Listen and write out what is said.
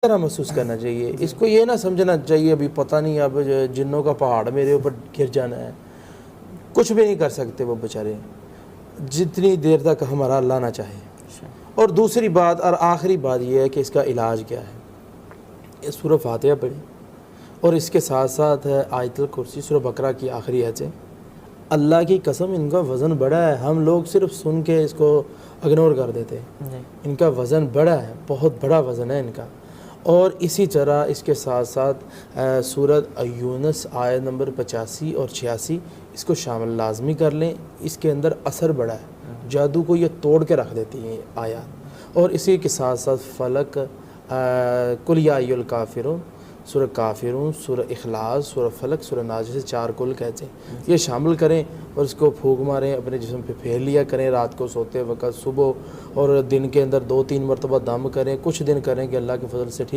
طرح محسوس کرنا چاہیے. اس کو یہ نہ سمجھنا چاہیے ابھی پتہ نہیں اب جنوں کا پہاڑ میرے اوپر گر جانا ہے. کچھ بھی نہیں کر سکتے وہ بیچارے جتنی دیر تک ہمارا اللہ نہ چاہے. اور دوسری بات اور آخری بات یہ ہے کہ اس کا علاج کیا ہے. یہ سورہ فاتحہ پڑھیں اور اس کے ساتھ ساتھ ہے آیت الکرسی سورہ بقرہ کی آخری آیت ہے. اللہ کی قسم ان کا وزن بڑا ہے. ہم لوگ صرف سن کے اس کو اگنور کر دیتے ہیں. ان کا وزن بڑا ہے, بہت بڑا وزن ہے ان کا. اور اسی طرح اس کے ساتھ ساتھ سورۃ یونس آیت نمبر 85 اور 86 اس کو شامل لازمی کر لیں. اس کے اندر اثر بڑا ہے, جادو کو یہ توڑ کے رکھ دیتی ہیں آیات. اور اسی کے ساتھ ساتھ فلق, قل یا ایھا الکافرون, سورہ کافرون, سورہ اخلاص, سورہ فلق, سورہ ناس, سے 4 کل کہتے ہیں. یہ شامل کریں اور اس کو پھونک ماریں, اپنے جسم پہ پھیر لیا کریں رات کو سوتے وقت, صبح اور دن کے اندر 2-3 مرتبہ دم کریں. کچھ دن کریں کہ اللہ کے فضل سے ٹھیک